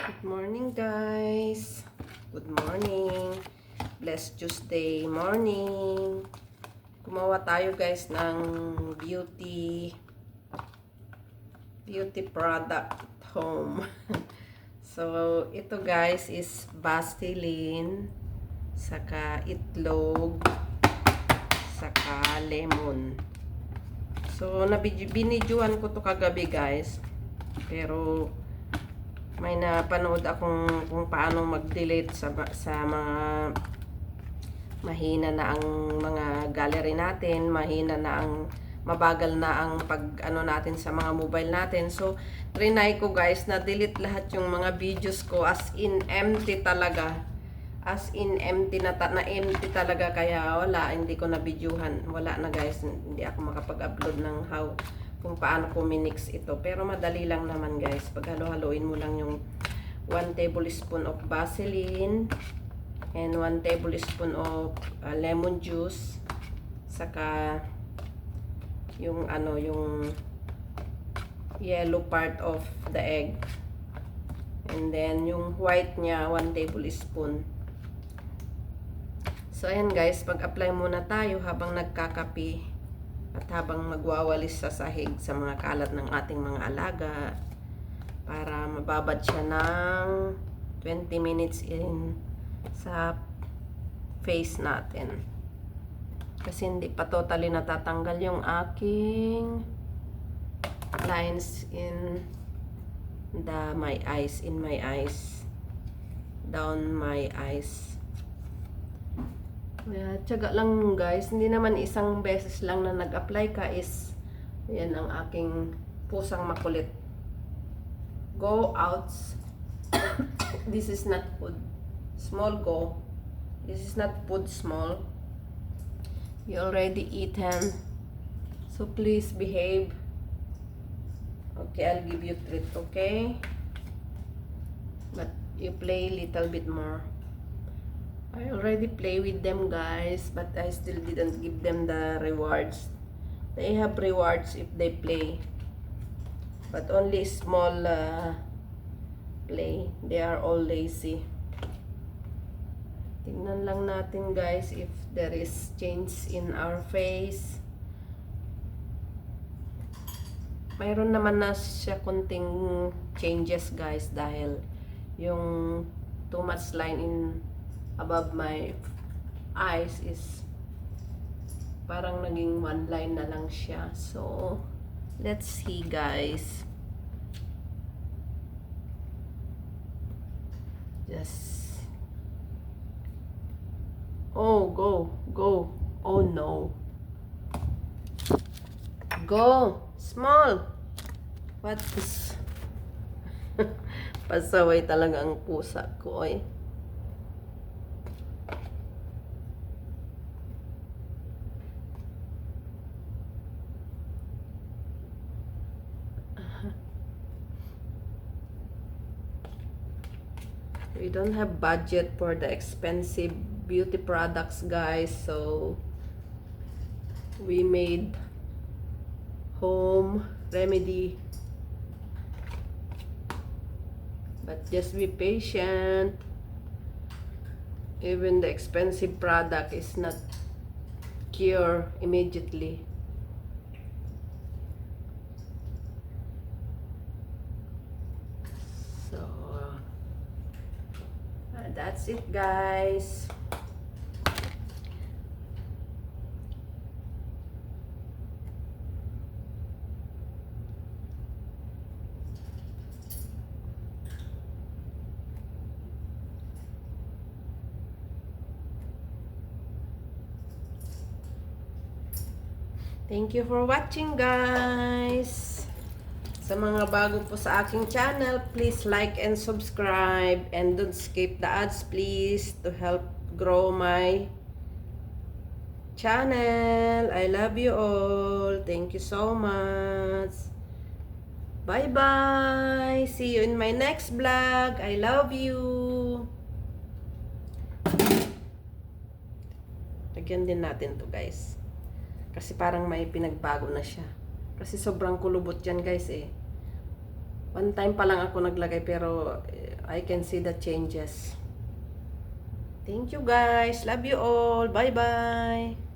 Good morning, guys. Good morning. Blessed Tuesday morning. Gumawa tayo, guys, ng beauty product at home. So, ito, guys, is Vaseline, saka itlog, saka lemon. So, binidyohan ko to kagabi, guys. Pero may napanood akong kung paano mag-delete sa mga mahina na ang mga gallery natin, mahina na ang mabagal na ang pag natin sa mga mobile natin. So, trinay ko, guys, na delete lahat yung mga videos ko, as in empty talaga. As in empty na empty talaga, kaya wala, hindi ko na videohan. Wala na, guys, hindi ako makapag-upload ng kung paano ko minix ito. Pero madali lang naman, guys. Pag halo-haloin mo lang yung 1 tablespoon of Vaseline and 1 tablespoon of lemon juice, saka yung yung yellow part of the egg, and then yung white niya 1 tablespoon. So ayan, guys, pag-apply muna tayo habang nagkakape at habang magwawalis sa sahig sa mga kalat ng ating mga alaga, para mababad siya ng 20 minutes sa face natin. Kasi hindi pa totally natatanggal yung aking lines in my eyes, down my eyes. Tiyaga lang, guys. Hindi naman isang beses lang na nag-apply ka is yan ang aking pusang makulit. Go out. This is not food small. Go. This is not food small. You already eaten, so please behave. Okay, I'll give you treat, okay? But you play little bit more. I already play with them, guys, but I still didn't give them the rewards. They have rewards if they play, but only small play. They are all lazy. Tingnan lang natin, guys, if there is change in our face. Mayroon naman na siya kunting changes, guys, dahil yung too much line in above my eyes is parang naging one line na lang siya. So, let's see, guys. Just go. Oh no. Go. Small. What is pasaway talaga ang pusa ko, eh. We don't have budget for the expensive beauty products, guys, so we made home remedy. But just be patient. Even the expensive product is not cure immediately. So that's it, guys. Thank you for watching, guys. Sa mga bago po sa aking channel, please like and subscribe, and don't skip the ads, please, to help grow my channel. I love you all. Thank you so much. Bye-bye. See you in my next vlog. I love you. Lagyan din natin to, guys. Kasi parang may pinagbago na siya. Kasi sobrang kulubot yan, guys, eh. One time pa lang ako naglagay, pero I can see the changes. Thank you guys. Love you all. Bye-bye.